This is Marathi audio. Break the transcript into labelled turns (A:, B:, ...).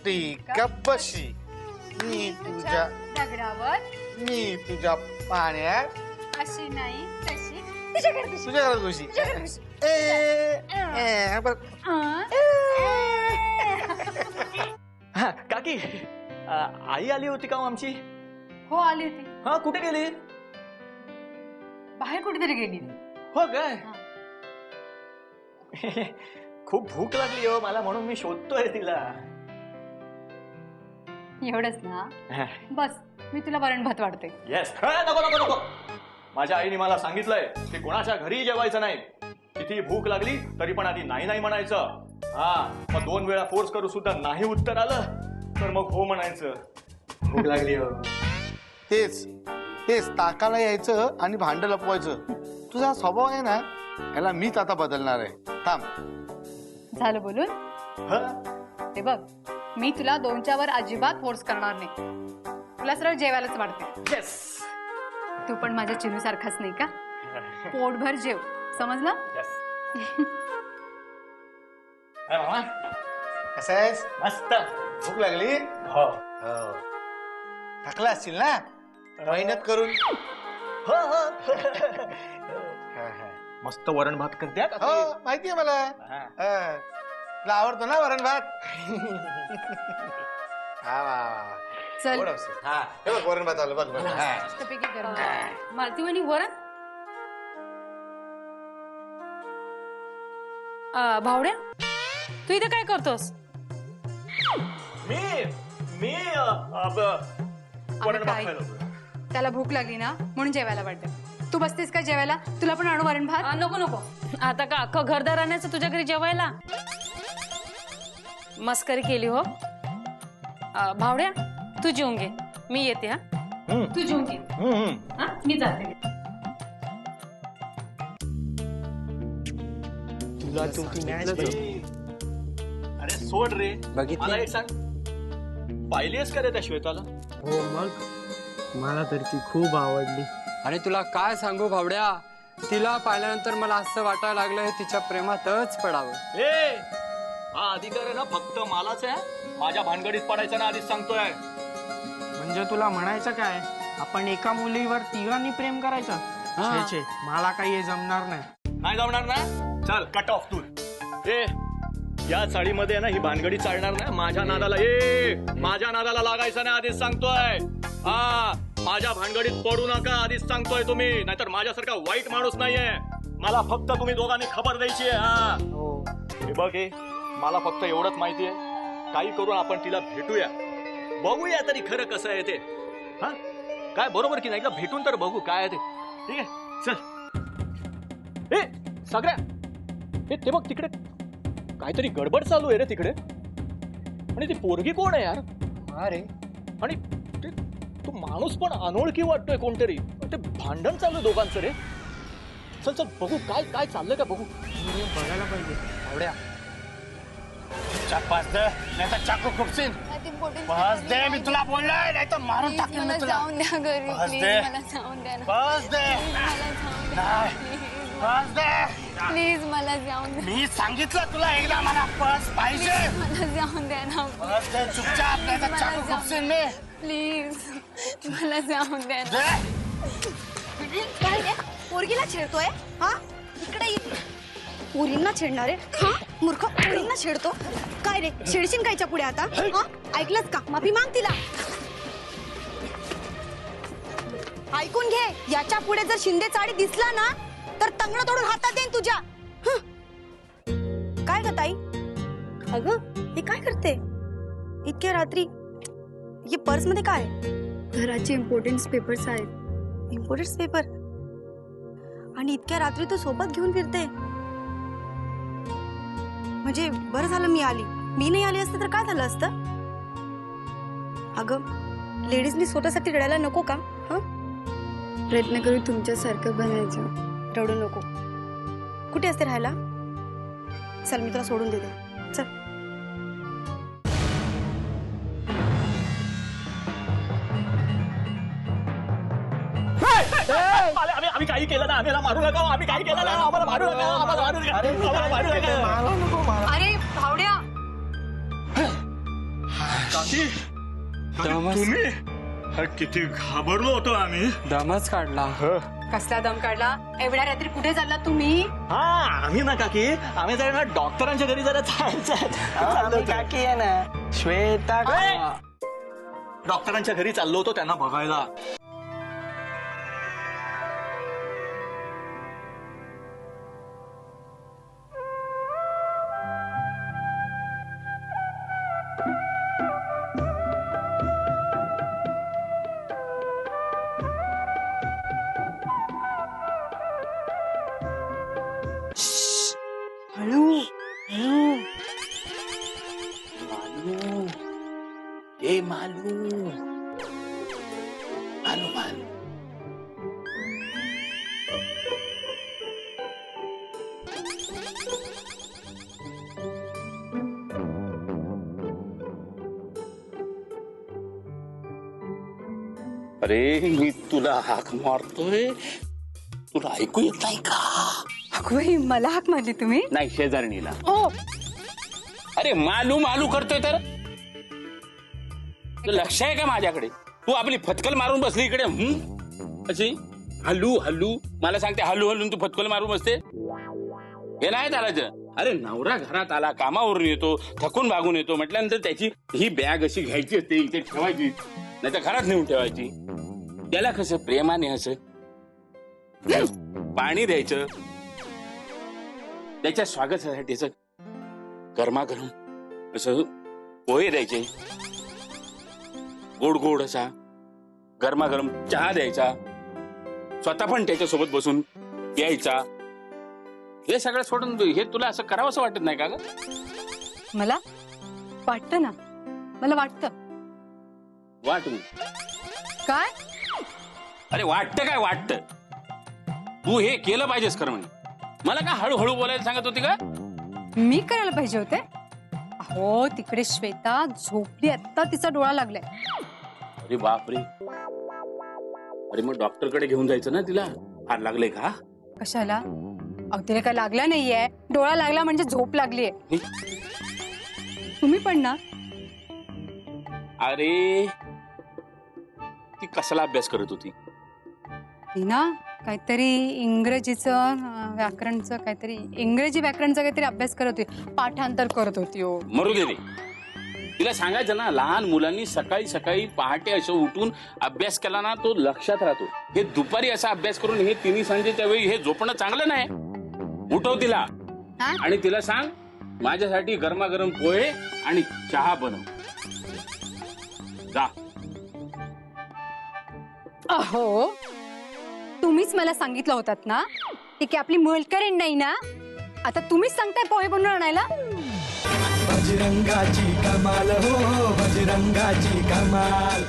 A: मोठी कप्पशी, मी तुझ्या
B: दगडावर
A: मी तुझ्या पाण्यात,
B: अशी नाही तशी तुझ्याकडे कशी
A: तुझ्या घरात खुशी.
B: तुझ्याकडे कशी
C: हा, काकी आई आली होती का हो आमची?
B: हो आली होती.
C: हा, कुठे गेली?
B: बाहेर कुठेतरी गेली.
C: हो काय? खूप भूक लागली हो मला, म्हणून मी शोधतोय तिला.
B: एवढंच ना? बस मी तुला वरण भात वाढते.
C: येस. नको नको नको. माझ्या आईने मला सांगितलंय की कोणाच्या घरी जेवायचं नाही. किती भूक लागली तरी पण आधी नाही नाही म्हणायचं. हा, मग 2 वेळा फोर्स करू सुद्धा नाही उत्तर आलं तर मग हो म्हणायचं. भूक लागली हो.
A: तेच तेच ताकाला यायचं आणि भांड लपवायचं. तुझा स्वभाव आहे ना, याला मीच आता बदलणार आहे. थांब.
B: झालं बोलून?
C: हा?
B: ते बघ, मी तुला 2च्या वर अजिबात फोर्स करणार नाही. तुला सरळ जेवायलाच वाढते.
C: येस.
B: तू पण माझ्या चिनू सारखाच नाही का? पोटभर जेव, समजलं?
C: येस. अरे मामा,
A: कसं आहेस?
C: मस्त.
A: भूक लागली?
C: हो.
A: थकला असशील ना मेहनत करून.
C: हो, हो.
A: हा, हा.
C: मस्त वरण भात करते का?
A: हो माहितीये मला. हा. तुला आवडतो ना वरण भात? हा वा वा.
B: चल.
A: गोड असतं. हा, हे बघ वरण भात आलं बघ बघ. हा.
B: मस्तपैकी गरम मालतीवाणी वरण.
D: भावड्या, तू इथे काय करतोस?
C: मी वरण भात
B: काय?
C: खायला होतो.
B: त्याला भूक लागली ना म्हणून जेवायला वाटते. तू बसतेस का जेवायला? तुला पण आणू वरण भात?
D: नको नको. आता का अख्खं घरदार आणायचं तुझ्या घरी जेवायला? मस्करी केली हो. भावड्या, तू जेवून घे, मी येते. हा, तू जेवून घे. हा, मी जाते.
C: तुला अरे सोड रे. मला एक सांग, पाहिलीस का रे त्या श्वेताला?
E: हो मग, मला तर ती खूप आवडली.
F: आणि तुला काय सांगू भावड्या, तिला पाहिल्यानंतर मला असं वाटायला लागलं तिच्या प्रेमातच पडावं.
C: ए, हा अधिकार आहे ना फक्त मलाच आहे. माझ्या भानगडीत पडायचं ना, आधीच सांगतोय.
E: म्हणजे तुला म्हणायचं काय, आपण एका मुलीवर तिघांनी प्रेम करायचं? छे छे, मला काही हे जमणार नाही.
C: नाही जमणार ना? चल कट ऑफ तू. ए, या साडीमध्ये ना ही भानगडी चालणार नाही. माझ्या नादाला माझ्या नादाला लागायचं नाही, आधीच सांगतोय. हा, माझ्या भानगडीत पडू नका, आधीच सांगतोय तुम्ही. नाहीतर माझ्यासारखा वाईट माणूस नाहीये. मला फक्त तुम्ही दोघांनी खबर द्यायची आहे. हा, हे बघ, मला फक्त एवढंच माहितीये, काही करून आपण तिला भेटूया, बघूया तरी खरं कसं आहे ते. हा, काय बरोबर की नाही? एकदा भेटून तर बघू काय आहे ते. ठीक आहे, चल. ए सगळ्या, ते बघ तिकडे काहीतरी गडबड चालू आहे रे तिकडे. आणि ती पोरगी कोण आहे यार?
F: अरे,
C: आणि ते तो माणूस पण अनोळखी वाटतोय कोणतरी. ते भांडण चालू आहे दोघांचं रे. चल चल बघू काय काय चाललंय का बघू.
E: बघायला पाहिजे.
F: भावड्या,
A: पाच दे नाही तर चाकू खुपसीन. पाच दे, मी तुला बोललोय, नाही तर मारून टाकेन मी तुला.
G: जाऊन द्या घरी.
A: पाच
G: प्लीज
A: दे.
G: मला जाऊन द्या ना.
A: पाच दे.
G: मला जाऊन द्या.
A: नाही. पाच दे.
G: प्लीज मला जाऊन द्या.
A: मी सांगितलं तुला एकदा, मला पर्स पाहिजे.
G: मला जाऊन द्या ना.
A: पर्स दे चुपचाप, नाही तर चाकू खुपसीन मी.
G: प्लीज मला जाऊन द्या ना.
A: दे.
G: काय रे? पोरगीला छेडतोय? हा, इकडे ये. पोरींना छेडणार आहे? हा, मूर्ख, पोरींना छेडतो. काय रे, छेडशील कायच्या पुढे आता? हा, ऐकलंस का? माफी माग तिला. ऐकून घे, याच्या पुढे जर शिंदे चाडी दिसला ना तर तंगड तोडून हातात येईन तुझ्या. काय ग ताई? अगं, हे काय करते इतक्या रात्री? हे पर्स मध्ये काय? घराचे इम्पॉर्टंट पेपर्स आहेत. Important paper? आणि इतक्या रात्री तू सोबत घेऊन फिरते? म्हणजे बरं झालं मी आली. मी नाही आली असते तर काय झालं असतं? अगं, लेडीजनी स्वतःसाठी रडायला नको का? प्रयत्न करू तुमच्यासारखं बनायचं. रडू नको. कुठे असते राहायला? चल, मी तुला सोडून देते. चल.
C: आम्ही काही केलं ना, आम्ही मारू नका. आम्ही काही केलं ना, आम्हाला मारू नका. आम्हाला मारू नका. आम्हाला मारू नका.
B: अरे भावड्या,
C: काकी
F: दमच
C: तुम्ही अरे, किती घाबरलो होतो आम्ही.
F: दमच काढला.
B: कसला दम काढला एवढ्या रात्री कुठे चालला तुम्ही
C: हा आम्ही ना काकी आम्ही जरा ना डॉक्टरांच्या घरी जरा जायचं
E: काकी आहे ना श्वेता
C: डॉक्टरांच्या घरी चाललो होतो त्यांना बघायला.
G: हळू हळू.
A: ए मालू मालू मालू
H: अरे मी तुला हाक मारतोय तुला ऐकू येत नाही का?
B: अगं मला हाक मारली तुम्ही
H: नाही शेजारणीला.
B: हो
H: अरे मालू मालू करतोय तर तुला लक्ष आहे का माझ्याकडे? तू आपली फतकल मारून बसली इकडे अशी हल्लू हल्लू मला सांगते हल्लू हल्लून तू फतकल मारून बसते. हे नाही चालायचं. अरे नवरा घरात आला कामावरून येतो थकून भागून येतो म्हटल्यानंतर त्याची ही बॅग अशी घ्यायची असते इथे ठेवायची नाही तर घरात नेऊन ठेवायची. त्याला कसं प्रेमाने असं पाणी द्यायचं त्याच्या स्वागतासाठी गरमागरम असं पोहे द्यायचे गोड गोड असा गरमागरम चहा द्यायचा स्वतः पण त्याच्यासोबत बसून यायचा. हे सगळं सोडून हे तुला असं करावं असं वाटत नाही का ग?
B: मला वाटतं ना मला वाटतं
H: वाट मग.
B: काय
H: अरे वाटतं काय वाटतं तू हे केलं पाहिजेस खरं म्हणजे. मला का हळूहळू बोलायला सांगत होती का?
B: मी करायला पाहिजे होते हो तिकडे श्वेता झोपली आता तिचा डोळा लागलाय.
H: अरे बापरे. अरे मग डॉक्टरकडे घेऊन जायचं ना तिला. फार लागले का?
B: कशाला अहो तिला काय लागला नाहीये डोळा लागला म्हणजे झोप लागलीये. तुम्ही पण ना
H: अरे ती कसला अभ्यास करत होती?
B: ती ना काहीतरी इंग्रजीचं व्याकरणचं काहीतरी इंग्रजी व्याकरणचा काहीतरी अभ्यास करत होती पाठांतर करत होती हो.
H: मरू दे रे. तिला सांगायचं ना लहान मुलांनी सकाळी सकाळी पहाटे असं उठून अभ्यास केला ना तो लक्षात राहतो. हे दुपारी असा अभ्यास करून हे तिन्ही संजेच्या वेळी हे झोपणं चांगलं नाही. उठव तिला
B: हा?
H: आणि तिला सांग माझ्यासाठी गरमागरम पोहे आणि चहा बनव. जा.
B: अहो तुम्हीच मला सांगितलं होतात ना की आपली मोलकरीण नाही ना आता तुम्हीच सांगताय पोहे बनवून आणायला.
I: बजरंगाची कमाल हो बजरंगाची कमाल.